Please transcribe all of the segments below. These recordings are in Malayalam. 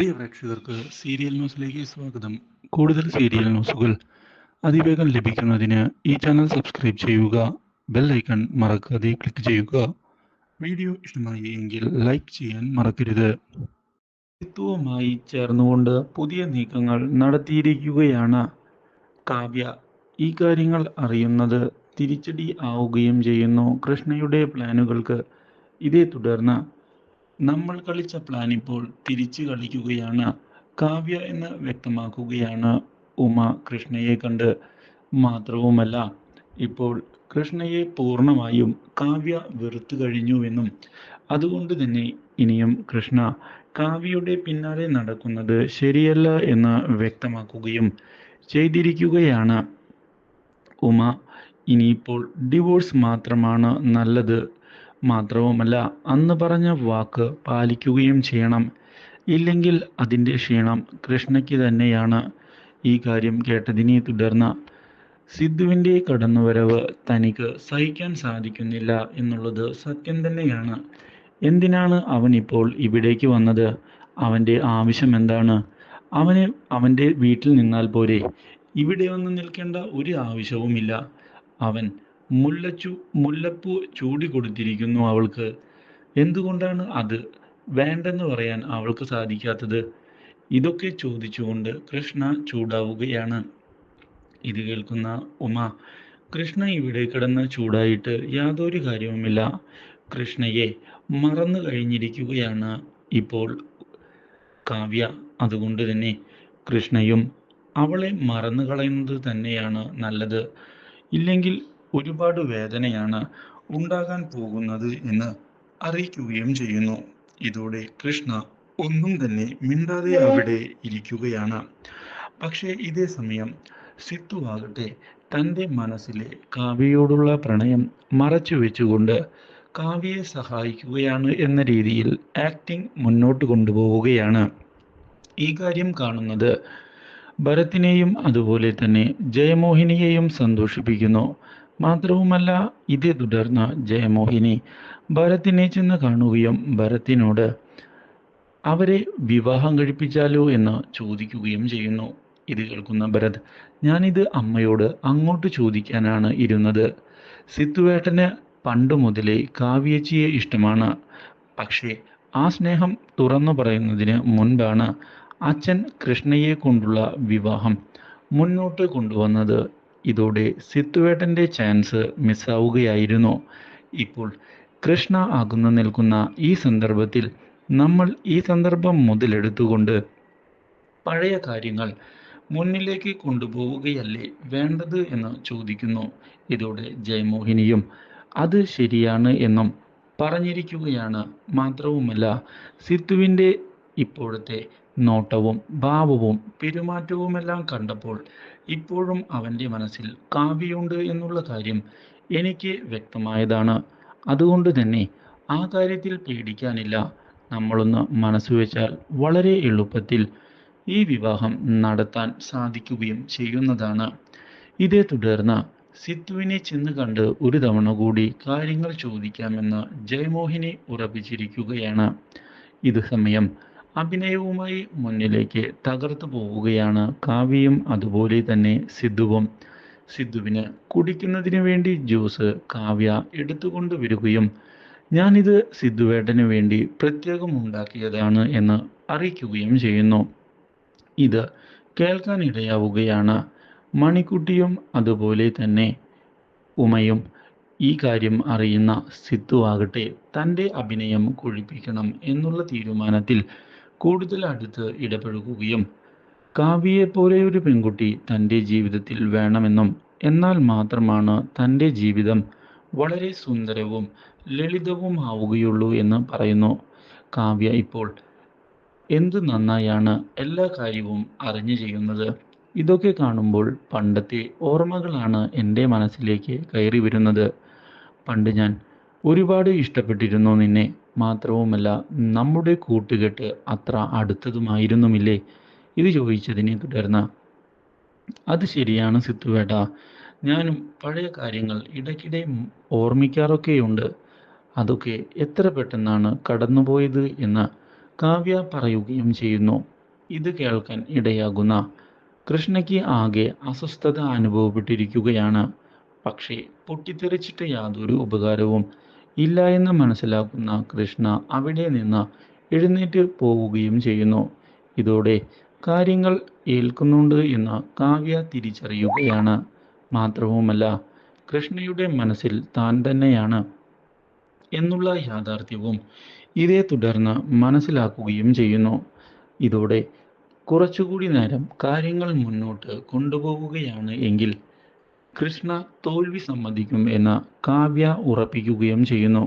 പ്രിയ പ്രേക്ഷകർക്ക് സീരിയൽ ന്യൂസിലേക്ക് സ്വാഗതം. കൂടുതൽ സീരിയൽ ന്യൂസുകൾ അതിവേഗം ലഭിക്കുന്നതിന് ഈ ചാനൽ സബ്സ്ക്രൈബ് ചെയ്യുക. ബെൽ ഐക്കൺ മറക്കാതെ ക്ലിക്ക് ചെയ്യുക. വീഡിയോ ഇഷ്ടമായി എങ്കിൽ ലൈക്ക് ചെയ്യാൻ മറക്കരുത്. യുമായി ചേർന്നുകൊണ്ട് പുതിയ നീക്കങ്ങൾ നടത്തിയിരിക്കുകയാണ് കാവ്യ. ഈ കാര്യങ്ങൾ അറിയുന്നത് തിരിച്ചടി ആവുകയും ചെയ്യുന്നു കൃഷ്ണയുടെ പ്ലാനുകൾക്ക്. ഇതേ തുടർന്ന് നമ്മൾ കളിച്ച പ്ലാൻ ഇപ്പോൾ തിരിച്ചു കളിക്കുകയാണ് കാവ്യ എന്ന് വ്യക്തമാക്കുകയാണ് ഉമ കൃഷ്ണയെ കണ്ട്. മാത്രവുമല്ല, ഇപ്പോൾ കൃഷ്ണയെ പൂർണ്ണമായും കാവ്യ വെറുത്തു കഴിഞ്ഞുവെന്നും അതുകൊണ്ട് തന്നെ ഇനിയും കൃഷ്ണ കാവ്യയുടെ പിന്നാലെ നടക്കുന്നത് ശരിയല്ല എന്ന് വ്യക്തമാക്കുകയും ചെയ്തിരിക്കുകയാണ് ഉമ. ഇനിയിപ്പോൾ ഡിവോഴ്സ് മാത്രമാണ് നല്ലത്. മാത്രവുമല്ല, അന്ന് പറഞ്ഞ വാക്ക് പാലിക്കുകയും ചെയ്യണം. ഇല്ലെങ്കിൽ അതിൻ്റെ ക്ഷീണം കൃഷ്ണയ്ക്ക് തന്നെയാണ്. ഈ കാര്യം കേട്ടതിനെ തുടർന്ന് സിദ്ധുവിൻ്റെ കടന്നുവരവ് തനിക്ക് സഹിക്കാൻ സാധിക്കുന്നില്ല എന്നുള്ളത് സത്യം തന്നെയാണ്. എന്തിനാണ് അവൻ ഇപ്പോൾ ഇവിടേക്ക് വന്നത്? അവൻ്റെ ആവശ്യം എന്താണ്? അവന് അവൻ്റെ വീട്ടിൽ നിന്നാൽ പോരെ? ഇവിടെ വന്ന് നിൽക്കേണ്ട ഒരു ആവശ്യവുമില്ല. അവൻ മുല്ലപ്പൂ ചൂടിക്കൊടുത്തിരിക്കുന്നു അവൾക്ക്. എന്തുകൊണ്ടാണ് അത് വേണ്ടെന്ന് പറയാൻ അവൾക്ക് സാധിക്കാത്തത്? ഇതൊക്കെ ചോദിച്ചുകൊണ്ട് കൃഷ്ണ ചൂടാവുകയാണ്. ഇത് കേൾക്കുന്ന ഉമ, കൃഷ്ണ ഇവിടെ കിടന്ന് ചൂടായിട്ട് യാതൊരു കാര്യവുമില്ല. കൃഷ്ണയെ മറന്നു കഴിഞ്ഞിരിക്കുകയാണ് ഇപ്പോൾ കാവ്യ. അതുകൊണ്ട് തന്നെ കൃഷ്ണയും അവളെ മറന്നു കളയുന്നത് തന്നെയാണ് നല്ലത്. ഇല്ലെങ്കിൽ ഒരുപാട് വേദനയാണ് ഉണ്ടാകാൻ പോകുന്നത് എന്ന് അറിയിക്കുകയും ചെയ്യുന്നു. ഇതോടെ കൃഷ്ണ ഒന്നും തന്നെ മിണ്ടാതെ അവിടെ ഇരിക്കുകയാണ്. പക്ഷേ ഇതേ സമയം സിത്തു ആകട്ടെ തൻ്റെ മനസ്സിലെ കാവ്യയോടുള്ള പ്രണയം മറച്ചു വെച്ചുകൊണ്ട് കാവ്യയെ സഹായിക്കുകയാണ് എന്ന രീതിയിൽ ആക്ടിംഗ് മുന്നോട്ട് കൊണ്ടുപോവുകയാണ്. ഈ കാര്യം കാണുന്നത് ഭരത്തിനെയും അതുപോലെ തന്നെ ജയമോഹിനിയെയും സന്തോഷിപ്പിക്കുന്നു. മാത്രവുമല്ല, ഇതേ തുടർന്ന് ജയമോഹിനി ഭരത്തിനെ ചെന്ന് കാണുകയും ഭരത്തിനോട് അവരെ വിവാഹം കഴിപ്പിച്ചാലോ എന്ന് ചോദിക്കുകയും ചെയ്യുന്നു. ഇത് കേൾക്കുന്ന ഭരത്, ഞാനിത് അമ്മയോട് അങ്ങോട്ട് ചോദിക്കാനാണ് ഇരുന്നത്. സിത്തുവേട്ടന് പണ്ട് മുതലേ കാവ്യേച്ചിയെ ഇഷ്ടമാണ്. പക്ഷേ ആ സ്നേഹം തുറന്നു പറയുന്നതിന് മുൻപാണ് അച്ഛൻ കൃഷ്ണയെ കൊണ്ടുള്ള വിവാഹം മുന്നോട്ട് കൊണ്ടുവന്നത്. ഇതോടെ സിത്തുവേട്ടൻ്റെ ചാൻസ് മിസ്സാവുകയായിരുന്നു. ഇപ്പോൾ കൃഷ്ണ അകന്നു നിൽക്കുന്ന ഈ സന്ദർഭത്തിൽ നമ്മൾ ഈ സന്ദർഭം മുതലെടുത്തുകൊണ്ട് പഴയ കാര്യങ്ങൾ മുന്നിലേക്ക് കൊണ്ടുപോവുകയല്ലേ വേണ്ടത് എന്ന് ചോദിക്കുന്നു. ഇതോടെ ജയമോഹിനിയും അത് ശരിയാണ് എന്നും പറഞ്ഞിരിക്കുകയാണ്. മാത്രവുമല്ല, സിത്തുവിൻ്റെ ഇപ്പോഴത്തെ നോട്ടവും ഭാവവും പെരുമാറ്റവുമെല്ലാം കണ്ടപ്പോൾ ഇപ്പോഴും അവൻ്റെ മനസ്സിൽ കാവ്യയുണ്ട് എന്നുള്ള കാര്യം എനിക്ക് വ്യക്തമായതാണ്. അതുകൊണ്ട് തന്നെ ആ കാര്യത്തിൽ പേടിക്കാനില്ല. നമ്മളൊന്ന് മനസ്സ് വെച്ചാൽ വളരെ എളുപ്പത്തിൽ ഈ വിവാഹം നടത്താൻ സാധിക്കുകയും ചെയ്യുന്നതാണ്. ഇതേ തുടർന്ന് സിത്തുവിനെ ചെന്ന് കണ്ട് ഒരു തവണ കൂടി കാര്യങ്ങൾ ചോദിക്കാമെന്ന് ജയമോഹിനി ഉറപ്പിച്ചിരിക്കുകയാണ്. ഇത് സമയം അഭിനയവുമായി മുന്നിലേക്ക് തകർത്തു പോവുകയാണ് കാവ്യയും അതുപോലെ തന്നെ സിദ്ധുവും. സിദ്ധുവിന് കുടിക്കുന്നതിന് വേണ്ടി ജ്യൂസ് കാവ്യ എടുത്തുകൊണ്ട് വരികയും ഞാനിത് സിദ്ധുവേട്ടന് വേണ്ടി പ്രത്യേകം ഉണ്ടാക്കിയതാണ് എന്ന് അറിയിക്കുകയും ചെയ്യുന്നു. ഇത് കേൾക്കാനിടയാവുകയാണ് മണിക്കുട്ടിയും അതുപോലെ തന്നെ ഉമയും. ഈ കാര്യം അറിയുന്ന സിദ്ധു ആകട്ടെ തൻ്റെ അഭിനയം കൊഴിപ്പിക്കണം എന്നുള്ള തീരുമാനത്തിൽ കൂടുതൽ അടുത്ത് ഇടപഴകുകയും കാവ്യയെപ്പോലെ ഒരു പെൺകുട്ടി തൻ്റെ ജീവിതത്തിൽ വേണമെന്നും എന്നാൽ മാത്രമാണ് തൻ്റെ ജീവിതം വളരെ സുന്ദരവും ലളിതവും ആവുകയുള്ളൂ എന്ന് പറയുന്നു. കാവ്യ ഇപ്പോൾ എന്ത് നന്നായാണ് എല്ലാ കാര്യവും അറിഞ്ഞു ചെയ്യുന്നത്. ഇതൊക്കെ കാണുമ്പോൾ പണ്ടത്തെ ഓർമ്മകളാണ് എൻ്റെ മനസ്സിലേക്ക് കയറി വരുന്നത്. പണ്ട് ഞാൻ ഒരുപാട് ഇഷ്ടപ്പെട്ടിരുന്നു നിന്നെ. മാത്രവുമല്ല, നമ്മുടെ കൂട്ടുകെട്ട് അത്ര അടുത്തതുമായിരുന്നുമില്ലേ? ഇത് ചോദിച്ചതിനെ തുടർന്ന് അത് ശരിയാണ് സിത്തുവേട്ട, ഞാനും പഴയ കാര്യങ്ങൾ ഇടയ്ക്കിടെ ഓർമ്മിക്കാറൊക്കെയുണ്ട്. അതൊക്കെ എത്ര പെട്ടെന്നാണ് കടന്നുപോയത് എന്ന് കാവ്യ പറയുകയും ചെയ്യുന്നു. ഇത് കേൾക്കാൻ ഇടയാകുന്ന കൃഷ്ണയ്ക്ക് ആകെ അസ്വസ്ഥത അനുഭവപ്പെട്ടിരിക്കുകയാണ്. പക്ഷേ പൊട്ടിത്തെറിച്ചിട്ട് യാതൊരു ഉപകാരവും ഇല്ല എന്ന് മനസ്സിലാക്കുന്ന കൃഷ്ണ അവിടെ നിന്ന് എഴുന്നേറ്റ് പോവുകയും ചെയ്യുന്നു. ഇതോടെ കാര്യങ്ങൾ ഏൽക്കുന്നുണ്ട് എന്ന് കാവ്യ തിരിച്ചറിയുകയാണ്. മാത്രവുമല്ല, കൃഷ്ണയുടെ മനസ്സിൽ താൻ തന്നെയാണ് എന്നുള്ള യാഥാർത്ഥ്യവും ഇതേ തുടർന്ന് മനസ്സിലാക്കുകയും ചെയ്യുന്നു. ഇതോടെ കുറച്ചുകൂടി നേരം കാര്യങ്ങൾ മുന്നോട്ട് കൊണ്ടുപോവുകയാണ് എങ്കിൽ കൃഷ്ണ തോൽവി സമ്മതിക്കും എന്ന് കാവ്യ ഉറപ്പിക്കുകയും ചെയ്യുന്നു.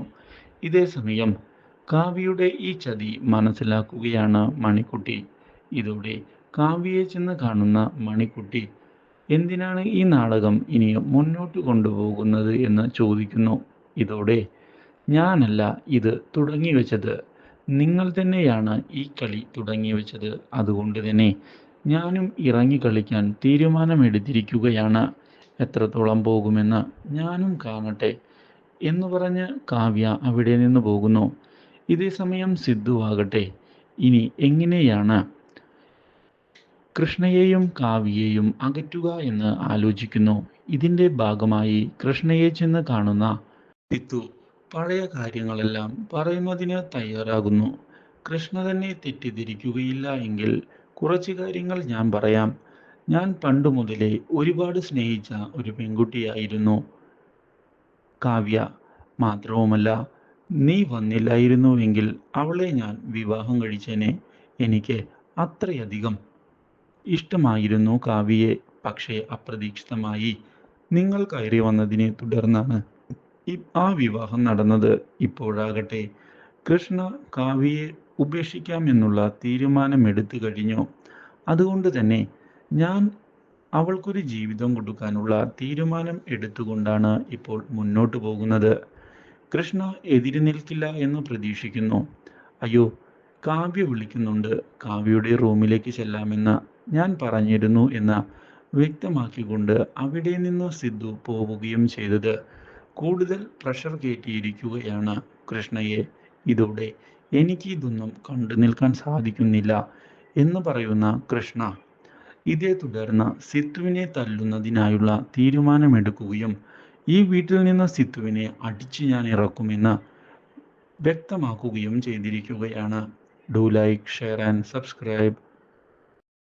ഇതേ സമയം കാവ്യയുടെ ഈ ചതി മനസ്സിലാക്കുകയാണ് മണിക്കുട്ടി. ഇതോടെ കാവ്യയെ ചെന്ന് കാണുന്ന മണിക്കുട്ടി എന്തിനാണ് ഈ നാടകം ഇനി മുന്നോട്ട് കൊണ്ടുപോകുന്നത് എന്ന് ചോദിക്കുന്നു. ഇതോടെ ഞാനല്ല ഇത് തുടങ്ങിവെച്ചത്, നിങ്ങൾ തന്നെയാണ് ഈ കളി തുടങ്ങിവെച്ചത്. അതുകൊണ്ട് തന്നെ ഞാനും ഇറങ്ങി കളിക്കാൻ തീരുമാനമെടുത്തിരിക്കുകയാണ്. എത്രത്തോളം പോകുമെന്ന് ഞാനും കാണട്ടെ എന്ന് പറഞ്ഞ് കാവ്യ അവിടെ നിന്ന് പോകുന്നു. ഇതേ സമയം സിദ്ധു ആകട്ടെ ഇനി എങ്ങനെയാണ് കൃഷ്ണയെയും കാവ്യയെയും അകറ്റുക എന്ന് ആലോചിക്കുന്നു. ഇതിൻ്റെ ഭാഗമായി കൃഷ്ണയെ ചെന്ന് കാണുന്ന സിദ്ധു പഴയ കാര്യങ്ങളെല്ലാം പറയുന്നതിന് തയ്യാറാകുന്നു. കൃഷ്ണ തന്നെ തെറ്റിദ്ധരിക്കുകയില്ല എങ്കിൽ കുറച്ച് കാര്യങ്ങൾ ഞാൻ പറയാം. ഞാൻ പണ്ട് മുതലേ ഒരുപാട് സ്നേഹിച്ച ഒരു പെൺകുട്ടിയായിരുന്നു കാവ്യ. മാത്രവുമല്ല, നീ വന്നില്ലായിരുന്നുവെങ്കിൽ അവളെ ഞാൻ വിവാഹം കഴിച്ചേനെ. എനിക്ക് അത്രയധികം ഇഷ്ടമായിരുന്നു കാവ്യയെ. പക്ഷേ അപ്രതീക്ഷിതമായി നിങ്ങൾ കയറി വന്നതിനെ തുടർന്നാണ് ആ വിവാഹം നടന്നത്. ഇപ്പോഴാകട്ടെ കൃഷ്ണ കാവ്യയെ ഉപേക്ഷിക്കാമെന്നുള്ള തീരുമാനമെടുത്തു കഴിഞ്ഞു. അതുകൊണ്ട് തന്നെ ഞാൻ അവൾക്കൊരു ജീവിതം കൊടുക്കാനുള്ള തീരുമാനം എടുത്തുകൊണ്ടാണ് ഇപ്പോൾ മുന്നോട്ട് പോകുന്നത്. കൃഷ്ണ എതിര് നിൽക്കില്ല എന്ന് പ്രതീക്ഷിക്കുന്നു. അയ്യോ, കാവ്യ വിളിക്കുന്നുണ്ട്, കാവ്യയുടെ റൂമിലേക്ക് ചെല്ലാമെന്ന് ഞാൻ പറഞ്ഞിരുന്നു എന്ന് വ്യക്തമാക്കിക്കൊണ്ട് അവിടെ നിന്ന് സിദ്ധു പോവുകയും ചെയ്തത് കൂടുതൽ പ്രഷർ കയറ്റിയിരിക്കുകയാണ് കൃഷ്ണയെ. ഇതോടെ എനിക്ക് ഇതൊന്നും കണ്ടു നിൽക്കാൻ സാധിക്കുന്നില്ല എന്ന് പറയുന്ന കൃഷ്ണ ഇതേ തുടർന്ന് സിത്തുവിനെ തല്ലുന്നതിനായുള്ള തീരുമാനമെടുക്കുകയും ഈ വീട്ടിൽ നിന്ന് സിത്തുവിനെ അടിച്ചു ഞാൻ ഇറക്കുമെന്ന് വ്യക്തമാക്കുകയും ചെയ്തിരിക്കുകയാണ്. Do like, share and subscribe.